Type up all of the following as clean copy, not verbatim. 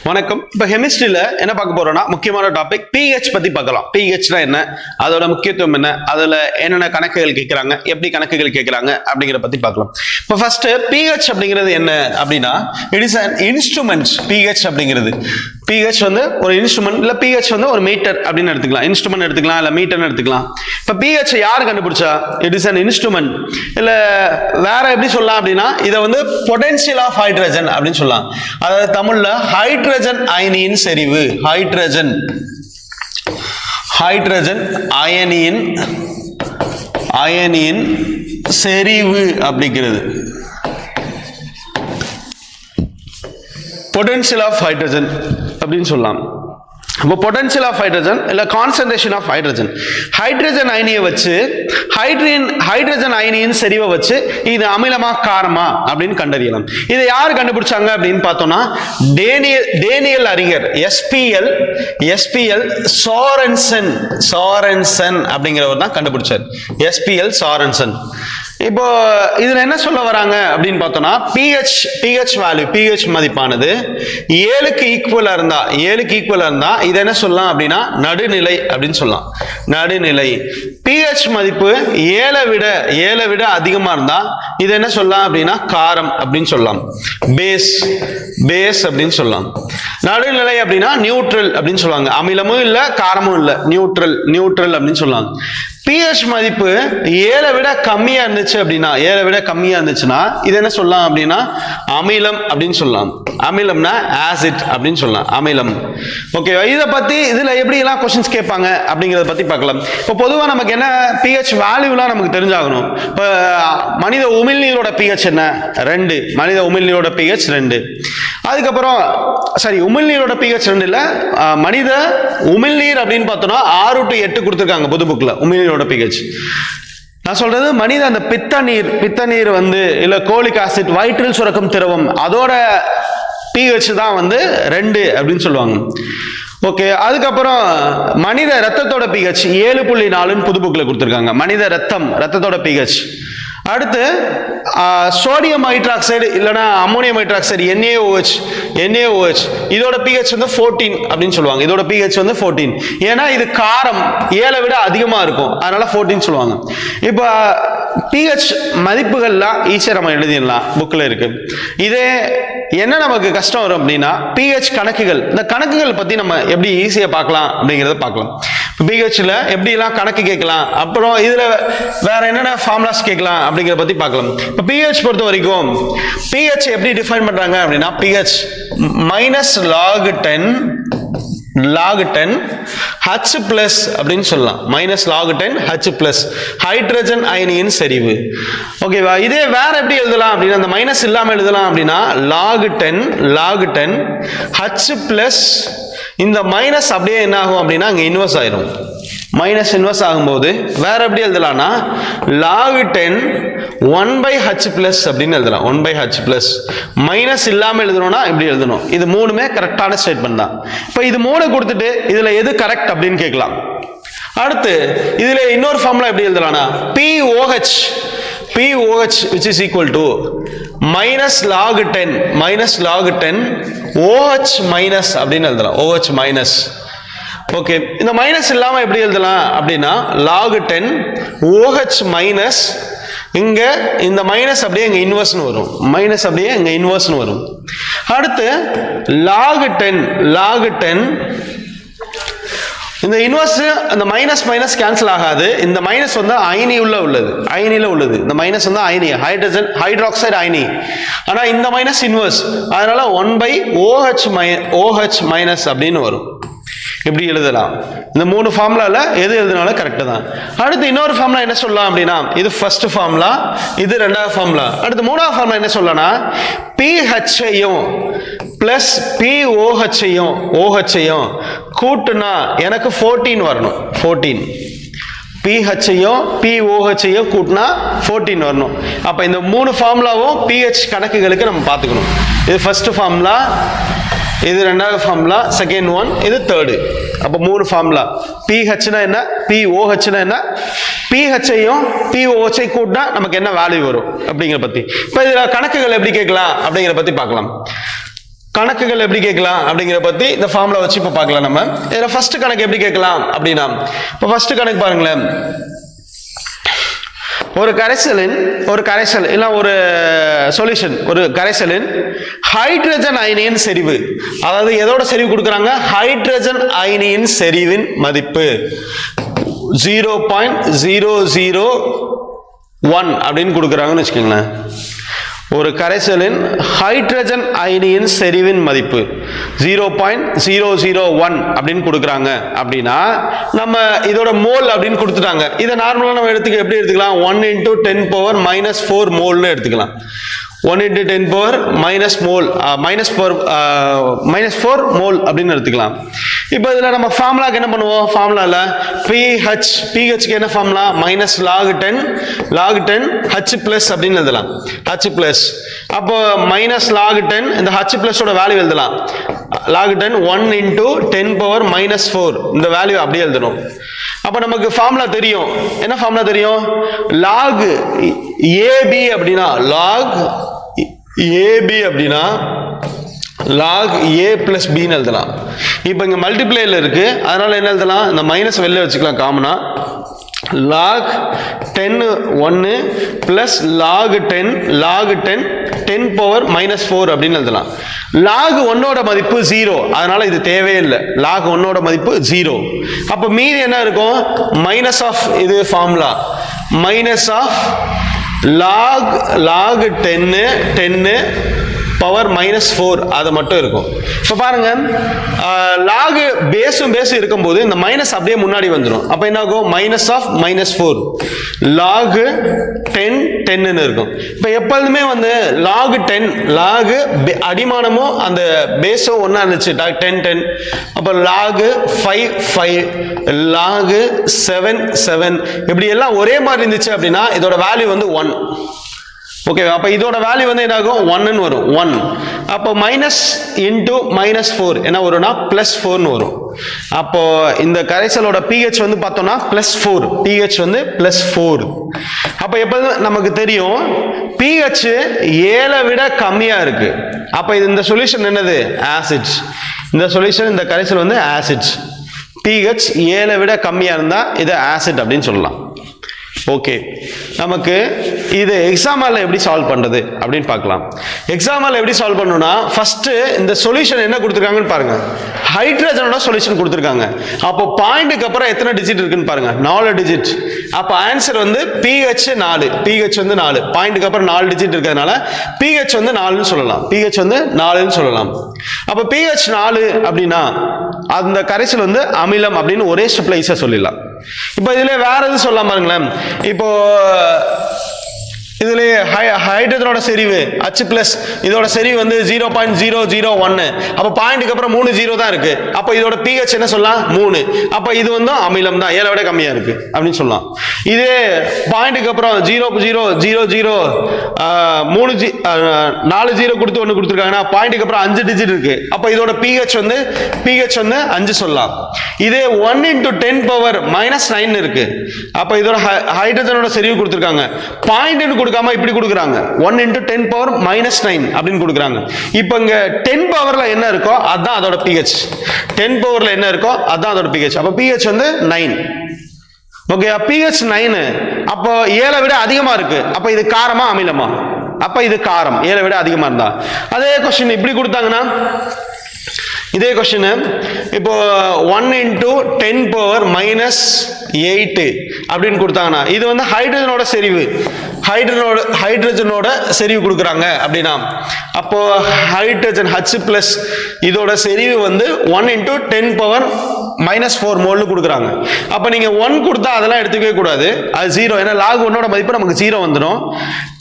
வணக்கம். இப்போ கெமிஸ்ட்ரியில் என்ன பார்க்க போறோம்னா முக்கியமான டாபிக் பிஹெச் பத்தி பார்க்கலாம். பிஹெச்னா என்ன, அதோட முக்கியத்துவம் என்ன, அதில் என்னென்ன கணக்குகள் கேட்குறாங்க, எப்படி கணக்குகள் கேட்குறாங்க அப்படிங்கிறத பத்தி பார்க்கலாம். இப்போ ஃபர்ஸ்ட் பிஹெச் அப்படிங்கிறது என்ன அப்படின்னா, it is an instrument. PH அப்படிங்கிறது பிஹெச் வந்து ஒரு இன்ஸ்ட்ருமெண்ட், இல்லை பிஹெச் வந்து ஒரு மீட்டர் அப்படின்னு எடுத்துக்கலாம். இன்ஸ்ட்ருமெண்ட் எடுத்துக்கலாம், இல்லை மீட்டர்னு எடுத்துக்கலாம். இப்போ பிஹெச் யார் கண்டுபிடிச்சா? It is an instrument. இல்லை வேற எப்படி சொல்லலாம் அப்படின்னா, இதை வந்து பொட்டன்ஷியல் ஆஃப் ஹைட்ரஜன் அப்படின்னு சொல்லலாம். அதாவது தமிழ்ல ஹைட்ரஜன் அயனியின் செறிவு. ஹைட்ரஜன் அயனியின் செறிவு அப்படிங்கிறது பொட்டன்ஷியல் ஆஃப் ஹைட்ரஜன் அப்படின்னு சொல்லலாம். இப்போ பொட்டன்ஷியல் ஆஃப் ஹைட்ரஜன் இல்லை கான்சன்ட்ரேஷன் ஆஃப் ஹைட்ரஜன், ஹைட்ரஜன் அயனியை வச்சு ஹைட்ரஜன் அயனியின் செறிவை வச்சு இது அமிலமா காரமா அப்படின்னு கண்டறியலாம். இதை யார் கண்டுபிடிச்சாங்க அப்படின்னு பார்த்தோம்னா, டேனியல் அறிஞர் எஸ்பிஎல் சாரன்சன் அப்படிங்கிறவர் தான் கண்டுபிடிச்சார். எஸ்பிஎல் சாரன்சன். இப்போ இதுல என்ன சொல்ல வராங்க அப்படின்னு பார்த்தோம்னா, பிஹெச் வேல்யூ, பிஹெச் மதிப்பானது 7க்கு ஈக்குவலா இருந்தா இது என்ன சொல்லலாம் அப்படின்னா நடுநிலை அப்படின்னு சொல்லலாம். நடுநிலை. பிஹெச் மதிப்பு 7 விட அதிகமா இருந்தா இது என்ன சொல்லலாம் அப்படின்னா காரம் அப்படின்னு சொல்லலாம். பேஸ் அப்படின்னு சொல்லலாம். நடுநிலை அப்படின்னா நியூட்ரல் அப்படின்னு சொல்லுவாங்க. அமிலமும் இல்ல காரமும் இல்ல, நியூட்ரல் அப்படின்னு சொல்லலாம். பிஹெச் மதிப்பு 7 விட கம்மியா இருந்துச்சுன்னா இது என்ன சொல்லலாம் அப்படின்னா அமிலம் அப்படின்னு சொல்லலாம். அமிலம்னா ஆசிட் அப்படின்னு சொல்லலாம். அமிலம். ஓகே, இதை பத்தி இதுல எப்படி எல்லாம் கொஸ்டின்ஸ் கேட்பாங்க அப்படிங்கறத பத்தி பார்க்கலாம். இப்போ பொதுவா நமக்கு என்ன பிஹெச் வேல்யூலாம் நமக்கு தெரிஞ்சாகணும். இப்போ மனித உமிழ்நீரோட பிஹெச் என்ன? 2. மனித உமிழ்நீரோட பிஹெச் 2. அதுக்கப்புறம் உமிழ்நீரோட பிஹெச் 2 இல்ல, மனித உமிழ்நீர் அப்படின்னு பார்த்தோம்னா 6 to 8 கொடுத்துருக்காங்க புது புக்ல. உமிழ்நீரோட பிஹெச் நான் சொல்றது மனித அந்த பித்த நீர் வந்து இல்ல கோலிக் ஆசிட் வயிற்றில் சுரக்கும் திரவம், அதோட பிஹெச் தான் வந்து 2 அப்படின்னு சொல்லுவாங்க. ஓகே, அதுக்கப்புறம் மனித ரத்தத்தோட பிஹெச் 7.4 புது புக்ல கொடுத்துருக்காங்க. மனித ரத்தத்தோட பிஹெச். அடுத்து சோடியம் ஹைட்ராக்சைடு இல்லைன்னா அம்மோனியம் ஹைட்ராக்சைடு NaOH இதோட பிஹெச் வந்து 14 அப்படின்னு சொல்லுவாங்க. இதோட பிஹெச் வந்து 14. ஏன்னா இது காரம் 7 விட அதிகமா இருக்கும், அதனால 14 சொல்லுவாங்க. இப்போ பிஹெச் மதிப்புகள்லாம் ஈஸியா நம்ம எழுதிடலாம், புக்ல இருக்கு. இதே என்ன நமக்கு கஷ்டம் வரும் அப்படின்னா பிஹெச் கணக்குகள். இந்த கணக்குகள் பத்தி நம்ம எப்படி ஈஸியா பார்க்கலாம் அப்படிங்கறத பார்க்கலாம். பிஹெச்ல எப்படி எல்லாம் கணக்கு கேட்கலாம், அப்புறம் இதுல வேற என்னென்ன ஃபார்முலாஸ் கேட்கலாம் அப்படிங்கறத பத்தி பார்க்கலாம். இப்போ பிஹெச் பொறுத்த வரைக்கும் பிஹெச் எப்படி டிஃபைன் பண்றாங்க அப்படின்னா, பிஹெச் -log10 H பிளஸ் அப்படின்னு சொல்லலாம். -log10 H பிளஸ் ஹைட்ரஜன் அயனியின் செறிவு. ஓகேவா? இதே வேற எப்படி எழுதலாம் அப்படின்னா, அந்த மைனஸ் இல்லாம எழுதலாம் அப்படின்னா log10 H பிளஸ் இந்த மைனஸ் அப்படியே என்ன ஆகும் அப்படின்னா அங்க இன்வெர்ஸ் ஆயிரும். மைனஸ் இன்வெர்ஸ் ஆகும்போது வேற எப்படி எழுதலாம்னா log10 1/H பிளஸ் அப்படின்னு எழுதலாம். 1/H பிளஸ் மைனஸ் இல்லாம எழுதணும்னா இப்படி எழுதணும். இது மூணுமே கரெக்டான ஸ்டேட்மெண்ட் தான். இப்போ இது 3 கொடுத்துட்டு இதுல எது கரெக்ட் அப்படின்னு கேட்கலாம். அடுத்து இதுல இன்னொரு ஃபார்முலா எப்படி எழுதலாம்னா POH which is equal to -log10 OH minus அப்படின்னு எழுதலாம். OH minus. ஓகே, இந்த மைனஸ் இல்லாம எப்படி எழுதலாம் அப்படின்னா log10 OH மைனஸ், இங்க இந்த மைனஸ் அப்படியே இங்க இன்வெர்ஸ்னு வரும். அடுத்து log10 இந்த இன்வெர்ஸ், அந்த மைனஸ் கேன்சல் ஆகாது. இந்த மைனஸ் வந்து அயனியில உள்ளது. இந்த மைனஸ் வந்து அயனி, ஹைட்ராக்சைடு அயனி. ஆனா இந்த மைனஸ் இன்வெர்ஸ், அதனால 1/OH மைனஸ் அப்படின்னு வரும். எப்படி எழுதலாம்? இந்த 3 ஃபார்முலால எது எழுதினாலும் கரெக்ட் தான். அடுத்து இன்னொரு ஃபார்முலா என்ன சொல்லலாம் அப்படின்னா, இது ஃபர்ஸ்ட் ஃபார்முலா, இது 2வது ஃபார்முலா. அடுத்து 3வது ஃபார்முலா என்ன சொல்லலாம்னா PHஐயும் பிளஸ் OHஐயும் கூட்டுனா எனக்கு 14 வரணும். 14 PHஐயும் POHஐயும் கூட்டினா 14 வரணும். அப்ப இந்த 3 ஃபார்முலாவும் PH கணக்குகளுக்கு நம்ம பார்த்துக்கணும். இது ஃபர்ஸ்ட் ஃபார்முலா, இது 2வது ஃபார்முலா, செகண்ட் ஒன், இது 3rd. அப்ப 3 ஃபார்முலா. PHனா என்ன, POHனா என்ன, PHஐயும் POH கூட்டினா நமக்கு என்ன வேல்யூ வரும் அப்படிங்கிற பத்தி. இப்ப இதுல கணக்குகள் எப்படி கேட்கலாம் அப்படிங்கிற பத்தி பார்க்கலாம். கணக்குகள் எப்படி கேட்கலாம் அப்படிங்கிற பத்தி இந்த ஃபார்முலா வச்சு இப்போ பார்க்கலாம். நம்ம இதில் ஃபர்ஸ்ட் கணக்கு எப்படி கேட்கலாம் அப்படின்னா, இப்போ ஃபர்ஸ்ட் கணக்கு பாருங்களேன். ஒரு கரைசல் இல்ல ஒரு சொல்யூஷன், ஒரு கரைசலின் ஹைட்ரஜன் அயனியின் செறிவு, அதாவது எதோட செறிவு கொடுக்குறாங்க, ஹைட்ரஜன் அயனியின் செறிவின் மதிப்பு 0.001 அப்படின்னு கொடுக்குறாங்கன்னு வச்சுக்கோங்களேன். ஒரு கரைசலின் ஹைட்ரஜன் அயனியின் செறிவின் மதிப்பு 0.001 அப்படின்னு கொடுக்குறாங்க அப்படின்னா, நம்ம இதோட மோல் அப்படின்னு கொடுத்துட்டாங்க. இதை நார்மலாக நம்ம எப்படி எடுத்துக்கலாம், 1 × 10⁻⁻4 மோல்னு எடுத்துக்கலாம். 1 × 10⁻⁻4 மோல் அப்படின்னு எடுத்துக்கலாம். இப்போ இதில் நம்ம ஃபார்முலாக்கு என்ன பண்ணுவோம், ஃபார்முலாவில் pHக்கு என்ன ஃபார்முலா, -log10 H+ அப்படின்னு எழுதலாம். H+, அப்போ -log10, இந்த H+ ஓட வேல்யூ எழுதலாம். log10 1 × 10⁻⁻4 இந்த வேல்யூ அப்படியே எழுதணும். அப்போ நமக்கு ஃபார்முலா தெரியும். என்ன ஃபார்முலா தெரியும், log AB அப்படின்னா log log A + B ன்னு எழுதலாம். இப்போ இங்க மல்டிப்ளைல இருக்கு, அதனால என்ன எழுதலாம், இந்த மைனஸ் வெளில வச்சுக்கலாம் காமனா. log 10 1 plus log 10 10⁻⁻4 அப்படின்னு எழுதலாம். log 1ஓட மதிப்பு 0, அதனால இது தேவையே இல்லை. log 1ஓட மதிப்பு 0. அப்ப மீதி என்ன இருக்கும், மைனஸ் ஆஃப், இது formula, minus of log 10 power -4 அது மட்டும் இருக்கும். இப்போ பாருங்க, log பேஸும் இருக்கும்போது இந்த மைனஸ் அப்படியே முன்னாடி வந்துடும். அப்போ என்ன ஆகும், -4 log 10 இருக்கும். இப்போ எப்பொழுதுமே வந்து log 10 log அடிமானமும் அந்த பேஸும் ஒன்றா இருந்துச்சு, 10 அப்போ log 5 log 7 இப்படி எல்லாம் ஒரே மாதிரி இருந்துச்சு அப்படின்னா இதோட வேல்யூ வந்து 1. ஓகே, அப்ப இதோட வேல்யூ வந்து என்ன ஆகும், 1 ன்னு வரும். 1 அப்போ மைனஸ் இன்டு -4 என்ன வரும்னா +4 ன்னு வரும். அப்போ இந்த கரைசலோட pH வந்து பார்த்தோம்னா +4, pH வந்து +4. அப்போ எப்போதும் நமக்கு தெரியும் pH 7 விட கம்மியா இருக்கு. அப்போ இந்த சொல்யூஷன் என்னது, ஆசிட். இந்த சொல்யூஷன், இந்த கரைசல் வந்து ஆசிட். pH 7 விட கம்மியா இருந்தா இது ஆசிட் அப்படின்னு சொல்லலாம். ஓகே, நமக்கு இது எக்ஸாம்பிள் எப்படி சால்வ் பண்றது அப்படின்னு பார்க்கலாம். எக்ஸாம்பிள் எப்படி சால்வ் பண்ணனும்னா, ஃபர்ஸ்ட் இந்த சொல்யூஷன் என்ன கொடுத்திருக்காங்கன்னு பாருங்க. ஹைட்ரஜனோட சொல்யூஷன் கொடுத்திருக்காங்க. அப்போ பாயிண்ட்க்கு அப்புறம் எத்தனை டிஜிட் இருக்குன்னு பாருங்க, 4 டிஜிட். அப்போ ஆன்சர் வந்து pH 4, pH வந்து 4, பாயிண்ட்க்கு அப்புறம் 4 டிஜிட் இருக்கிறதுனால pH வந்து 4ன்னு சொல்லலாம். pH வந்து 4ன்னு சொல்லலாம். அப்போ pH 4 அப்படின்னா அந்த கரைசல் வந்து அமிலம் அப்படின்னு ஒரே ஸ்டெப்ல ஈஸியா சொல்லிடலாம். இப்போ இதுல வேற எது சொல்லலாம் பாருங்களேன். இப்போ இதுல ஹைட்ரஜனோட செறிவு H+, இதோட செறிவு வந்து 0.001. அப்ப பாயிண்ட்க்கு அப்புறம் 3 0 தான் இருக்கு. அப்ப இதோட pH என்ன சொல்லலாம், 3. அப்ப இது வந்து அமிலம் தான், 7 விட கம்மியா இருக்கு அப்படின்னு சொல்லலாம். இதே பாயிண்ட்க்கு அப்புறம் 0.000 4 0 கொடுத்து 1 கொடுத்துருக்காங்கன்னா பாயிண்ட்க்கு அப்புறம் 5 டிஜிட் இருக்கு. அப்ப இதோட pH வந்து 5 சொல்லலாம். இதே 1 × 10⁻⁻9 இருக்கு. அப்ப இதோட ஹைட்ரஜனோட செறிவு கொடுத்துருக்காங்க, பாயிண்ட் கொடுக்காம இப்படி கொடுக்குறாங்க, 1 × 10⁻⁻9 அப்படின்னு கொடுக்குறாங்க. இப்போ இங்க 10 பவர்ல என்ன இருக்கோ அதான் அதோட pH. 10 பவர்ல என்ன இருக்கோ அதான் அதோட pH. அப்ப pH வந்து 9. Okay, pH 9. அப்போ 7 விட அதிகமா இருக்கு. அப்ப இது காரமா அமிலமா, அப்ப இது காரம். 7 விட அதிகமா இருந்தா. அதே क्वेश्चन இப்படி கொடுத்தாங்கன்னா, இதே क्वेश्चन இப்போ 1 × 10⁻⁻8 அப்படின்னு கொடுத்தாங்கன்னா இது வந்து ஹைட்ரஜனோட செறிவு, ஹைட்ரஜனோட செறிவு கொடுக்குறாங்க அப்படின்னா, அப்போ ஹைட்ரஜன் H+ இதோட செறிவு வந்து 1 × 10⁻⁻4 மோல்னு கொடுக்குறாங்க. அப்ப நீங்க 1 கொடுத்தா அதெல்லாம் எடுத்துக்கவே கூடாது, அது 0. ஏன்னா log 1ஓட மதிப்பு நமக்கு 0 வந்துடும்.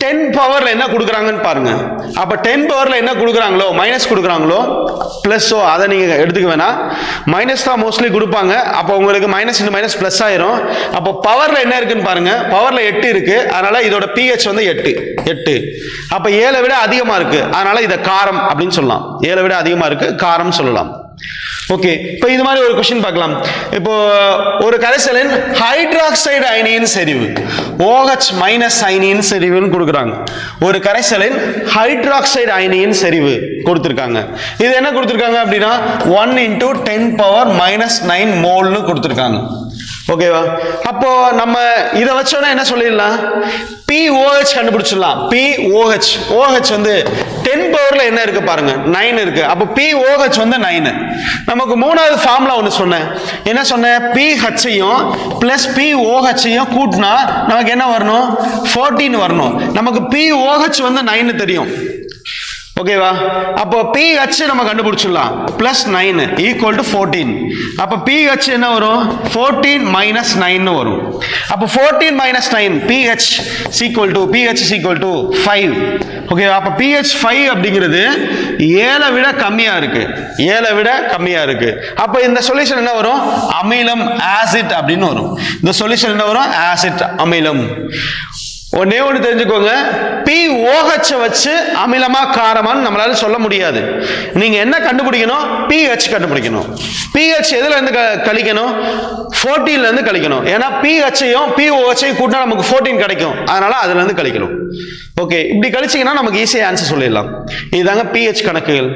10 பவர்ல என்ன கொடுக்குறாங்கன்னு பாருங்க. அப்ப 10 பவர்ல என்ன கொடுக்குறாங்களோ, மைனஸ் கொடுக்குறாங்களோ பிளஸோ அதை நீங்க எடுத்துக்க வேணாம். மைனஸ் தான் மோஸ்ட்லி கொடுப்பாங்க. அப்போ உங்களுக்கு மைனஸ் இன்டு மைனஸ் பிளஸ் ஆயிரும். அப்போ பவர்ல என்ன இருக்குன்னு பாருங்க, பவர்ல 8 இருக்கு. அதனால இதோட pH வந்து 8. அப்ப 7 விட அதிகமா இருக்கு, அதனால இத காரம் அப்படின்னு சொல்லலாம். 7 விட அதிகமா இருக்கு, காரம் சொல்லலாம். ஓகே, இப்போ இது மாதிரி ஒரு கொஸ்டின் பார்க்கலாம். இப்போ ஒரு கரைசலின் ஹைட்ராக்சைடு அயனியின் செறிவு OH மைனஸ் அயனியின் செறிவுன்னு கொடுக்குறாங்க. ஒரு கரைசலின் ஹைட்ராக்சைடு அயனியின் செறிவு கொடுத்துருக்காங்க. இது என்ன கொடுத்துருக்காங்க அப்படின்னா 1 × 10⁻⁻9 மோல்னு கொடுத்துருக்காங்க. ஓகேவா? அப்போ நம்ம இதை வச்சோன்னா என்ன சொல்லிடலாம், POH கண்டுபிடிச்சிடலாம். POH OH வந்து 10 பவர்ல என்ன இருக்கு பாருங்க, 9 இருக்கு. அப்போ POH வந்து 9. நமக்கு மூணாவது ஃபார்முலா ஒன்று சொன்னேன். என்ன சொன்னேன்? PHஐயும் பிளஸ் POHஐயும் கூட்டினா நமக்கு என்ன வரணும்? 14 வரணும். நமக்கு POH வந்து 9 தெரியும். ஓகேவா? அப்போ pH நம்ம கண்டுபிடிச்சிடலாம். Plus 9 equal to 14. அப்போ pH என்ன வரும்? 14 மைனஸ் 9 வரும். அப்போ 14 minus 9 pH equal to 5. Okay, அப்போ pH 5 அப்படிங்கிறது 7 விட கம்மியா இருக்கு. 7 விட கம்மியா இருக்கு. அப்போ இந்த சொல்யூஷன் என்ன வரும்? அமிலம், ஆசிட் அப்படின்னு வரும். இந்த சொல்யூஷன் என்ன வரும்? ஆசிட், அமிலம். ஒன்னே ஒன்று தெரிஞ்சுக்கோங்க, POH வச்சு அமிலமா காரமான்னு நம்மளால சொல்ல முடியாது. நீங்க என்ன கண்டுபிடிக்கணும்? pH கண்டுபிடிக்கணும். pH எதுல இருந்து கழிக்கணும்? 14ல இருந்து கழிக்கணும். ஏன்னா pHஐயும் POHஐயும் கூட்டினா நமக்கு 14 கிடைக்கும். அதனால அதுல இருந்து கழிக்கணும். ஓகே, இப்படி கழிச்சீங்கன்னா நமக்கு ஈஸியா ஆன்சர் சொல்லிடலாம். இதுதாங்க pH கணக்குகள்.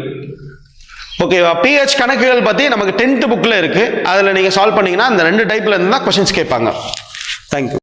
ஓகேவா? pH கணக்குகள் பத்தி நமக்கு 10th புக்ல இருக்கு. அதுல நீங்க சால்வ் பண்ணீங்கன்னா அந்த 2 டைப்ல இருந்து தான் கொஸ்டின்ஸ் கேட்பாங்க. தேங்க்யூ.